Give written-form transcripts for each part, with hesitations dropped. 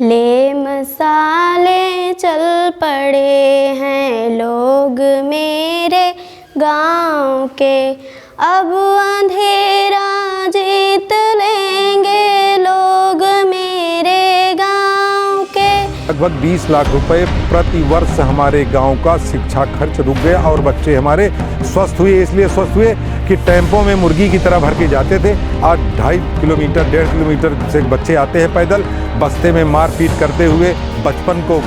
ले मसाले चल पड़े हैं लोग मेरे गांव के, अब अंधेरा जीत लेंगे लोग मेरे गांव के। लगभग 20 लाख रुपए प्रति वर्ष हमारे गांव का शिक्षा खर्च रुक गया और बच्चे हमारे स्वस्थ हुए। इसलिए स्वस्थ हुए कि टेम्पो में मुर्गी की तरह भर के जाते थे। आज 2.5 किलोमीटर 1.5 किलोमीटर से बच्चे आते हैं पैदल, बस्ते में मारपीट करते हुए बचपन को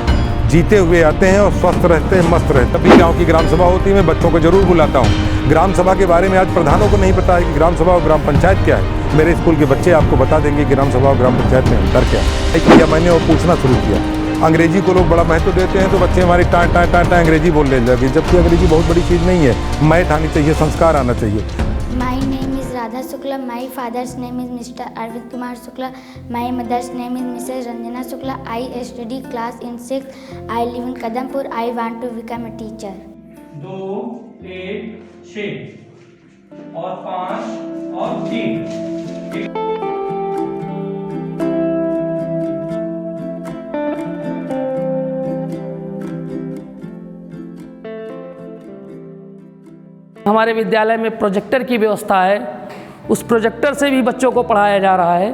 जीते हुए आते हैं और स्वस्थ रहते हैं, मस्त रहते हैं। तभी गांव की ग्राम सभा होती है, मैं बच्चों को जरूर बुलाता हूं। ग्राम सभा के बारे में आज प्रधानों को नहीं पता है कि ग्राम सभा और ग्राम पंचायत क्या है। मेरे स्कूल के बच्चे आपको बता देंगे ग्राम सभा और ग्राम पंचायत में अंतर क्या है। मैंने वो पूछना शुरू किया। अंग्रेजी को लोग बड़ा महत्व देते हैं तो बच्चे हमारी टाँ टाँ टाँ टाँ अंग्रेजी बोलने लगे, जबकि अंग्रेजी बहुत बड़ी चीज़ नहीं है। मैथ आनी चाहिए, संस्कार आना चाहिए। My name is Radha Shukla. My father's name is Mr. Arvind Kumar Shukla. My mother's name is Mrs. Ranjana Shukla. I study class in 6th. I live in Kadampur. I want to become a teacher. 2 1 6 और 5 और 3। हमारे विद्यालय में projector की व्यवस्था है। उस projector से भी बच्चों को पढ़ाया जा रहा है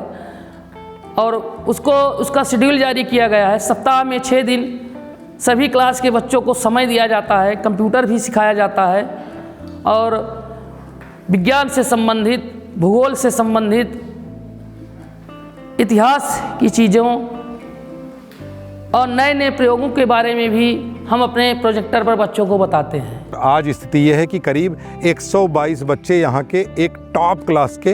और उसका शेड्यूल जारी किया गया है। सप्ताह में 6 दिन सभी क्लास के बच्चों को समय दिया जाता है। कंप्यूटर भी सिखाया जाता है और विज्ञान से संबंधित, भूगोल से संबंधित, इतिहास की चीज़ों और नए नए प्रयोगों के बारे में भी हम अपने प्रोजेक्टर पर बच्चों को बताते हैं। आज स्थिति यह है कि करीब 122 बच्चे यहाँ के एक टॉप क्लास के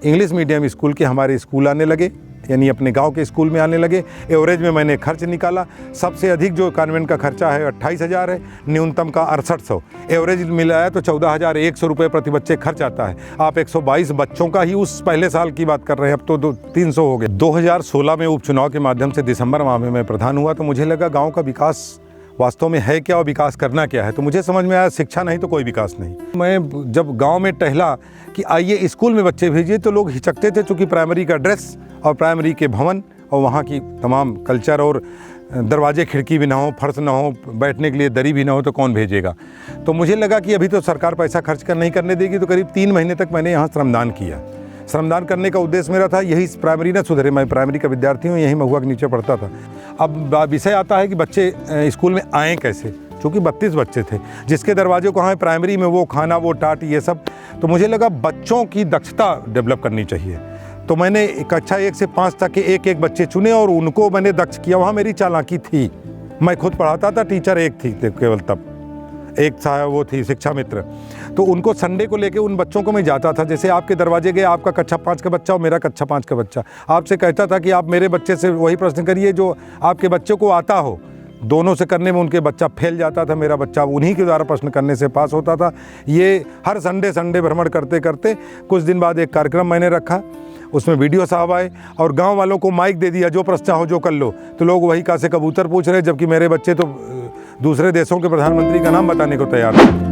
इंग्लिश मीडियम स्कूल के हमारे स्कूल आने लगे, यानी अपने गांव के स्कूल में आने लगे। एवरेज में मैंने खर्च निकाला, सबसे अधिक जो कॉन्वेंट का खर्चा है 28,000 है, न्यूनतम का 6800। एवरेज मिलाया तो 14,100 रुपये प्रति बच्चे खर्च आता है। आप 122 बच्चों का ही उस पहले साल की बात कर रहे हैं, अब तो 300 हो गए। 2016 में उपचुनाव के माध्यम से दिसंबर माह में मैं प्रधान हुआ तो मुझे लगा गाँव का विकास वास्तव में है क्या और विकास करना क्या है। तो मुझे समझ में आया शिक्षा नहीं तो कोई विकास नहीं। मैं जब गांव में टहला कि आइए स्कूल में बच्चे भेजिए तो लोग हिचकते थे, चूँकि प्राइमरी का ड्रेस और प्राइमरी के भवन और वहाँ की तमाम कल्चर और दरवाजे खिड़की भी ना हो, फर्श ना हो, बैठने के लिए दरी भी ना हो तो कौन भेजेगा। तो मुझे लगा कि अभी तो सरकार पैसा खर्च नहीं करने देगी। तो करीब 3 महीने तक मैंने यहाँ श्रमदान किया। श्रमदान करने का उद्देश्य मेरा था यही प्राइमरी ना सुधरे। मैं प्राइमरी का विद्यार्थी हूँ, यहीं महुआ के नीचे पढ़ता था। अब विषय आता है कि बच्चे स्कूल में आएँ कैसे, क्योंकि 32 बच्चे थे जिसके दरवाजे को हाँ प्राइमरी में वो खाना वो टाट ये सब। तो मुझे लगा बच्चों की दक्षता डेवलप करनी चाहिए। तो मैंने कक्षा 1 से 5 तक के एक बच्चे चुने और उनको मैंने दक्ष किया। वहाँ मेरी चालाकी थी, मैं खुद पढ़ाता था, टीचर एक थी केवल, तब एक था वो थी शिक्षा मित्र। तो उनको संडे को लेके उन बच्चों को मैं जाता था। जैसे आपके दरवाजे गए, आपका कक्षा 5 का बच्चा और मेरा कक्षा 5 का बच्चा, आपसे कहता था कि आप मेरे बच्चे से वही प्रश्न करिए जो आपके बच्चे को आता हो। दोनों से करने में उनके बच्चा फेल जाता था, मेरा बच्चा उन्हीं के द्वारा प्रश्न करने से पास होता था। ये हर संडे भ्रमण करते करते कुछ दिन बाद एक कार्यक्रम मैंने रखा, उसमें वीडियो साहब आए और गांव वालों को माइक दे दिया, जो प्रश्न चाहो जो कर लो। तो लोग वही का से कबूतर पूछ रहे, जबकि मेरे बच्चे तो दूसरे देशों के प्रधानमंत्री का नाम बताने को तैयार थे।